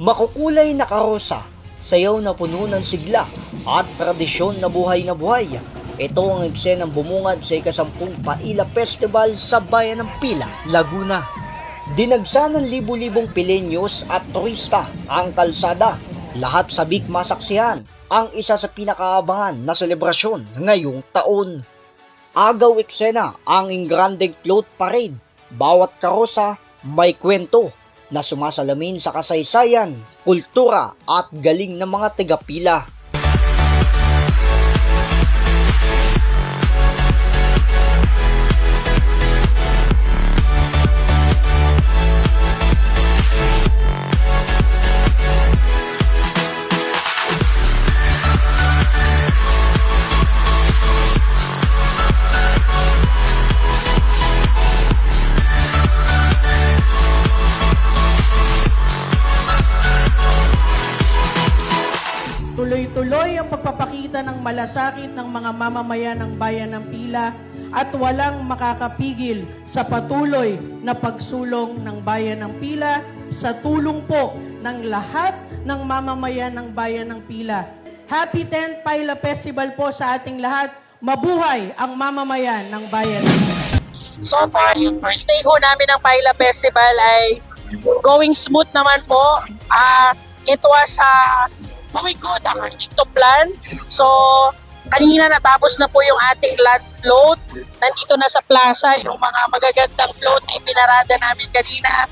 Makukulay na karosa, sayaw na puno ng sigla, at tradisyon na buhay na buhay. Ito ang eksenang bumungad sa ika-10 Paila Festival sa Bayan ng Pila, Laguna. Dinagsa ng libu-libong Pilenyos at turista ang kalsada. Lahat sabik masaksihan ang isa sa pinakaabangan na selebrasyon ngayong taon. Agaw eksena ang Engrandeng Float Parade. Bawat karosa may kwento na sumasalamin sa kasaysayan, kultura at galing ng mga taga-Pila. Tuloy-tuloy ang pagpapakita ng malasakit ng mga mamamayan ng Bayan ng Pila at walang makakapigil sa patuloy na pagsulong ng Bayan ng Pila sa tulong po ng lahat ng mamamayan ng Bayan ng Pila. Happy 10th Paila Festival po sa ating lahat. Mabuhay ang mamamayan ng Bayan ng Pila. So far, yung first day ho namin ng Paila Festival ay going smooth naman po. It was very good according to plan. So, kanina natapos na po yung ating land float. Nandito na sa plaza yung mga magagandang float na ipinarada namin kanina.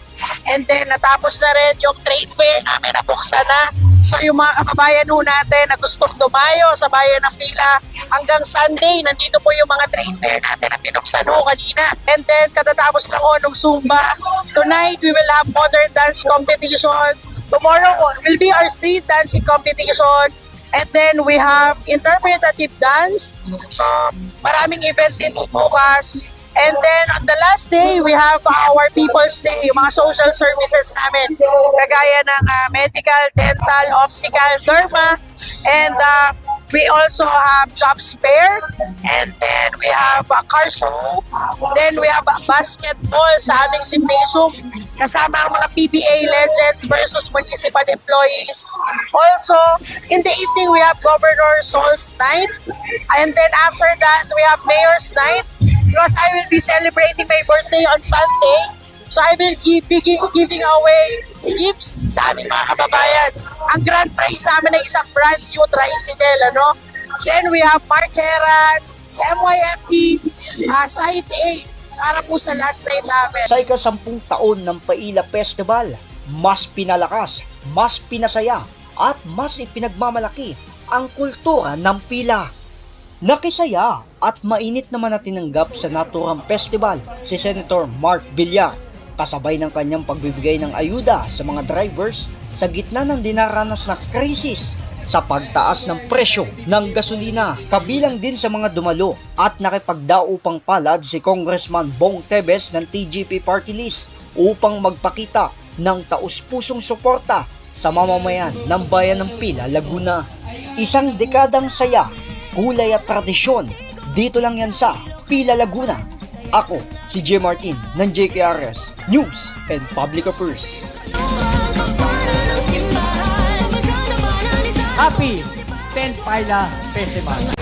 And then, natapos na rin yung trade fair namin, nabuksan na. So, yung mga kababayan ho natin na gustong dumayo sa Bayan ng Pila, hanggang Sunday, nandito po yung mga trade fair natin na pinuksan ho kanina. And then, katatapos lang ho nung Zumba. Tonight, we will have modern dance competition. Tomorrow will be our street dancing competition. And then we have interpretative dance. So, maraming event din bukas. And then on the last day, we have our People's Day, yung mga social services namin. Kagaya ng medical, dental, optical, derma. And we also have job fair. And then we have a car show. Then we have a basketball sa aming gymnasium. Kasama ang mga PBA legends versus municipal employees. Also, in the evening, we have Governor Sol's Night. And then after that, we have Mayor's Night. Because I will be celebrating my birthday on Sunday. So I will be giving away gifts sa aming mga kababayan. Ang grand prize namin ay isang brand new tricycle, ano? Then we have Marqueras, MYFP, Site A, para po sa last night namin. Sa ika-10 taon ng Paila Festival, mas pinalakas, mas pinasaya, at mas ipinagmamalaki ang kultura ng Pila. Nakisaya at mainit naman na tinanggap sa naturang festival si Senator Mark Villar, kasabay ng kanyang pagbibigay ng ayuda sa mga drivers sa gitna ng dinaranas na krisis sa pagtaas ng presyo ng gasolina. Kabilang din sa mga dumalo at nakipagdaupang palad si Congressman Bong Tebes ng TGP Party List upang magpakita ng taus-pusong suporta sa mamamayan ng Bayan ng Pila, Laguna. Isang dekadang saya, kulay at tradisyon, dito lang yan sa Pila, Laguna. Ako, si J. Martin ng JKRS News and Public Affairs. Happy 10th Paila Festival.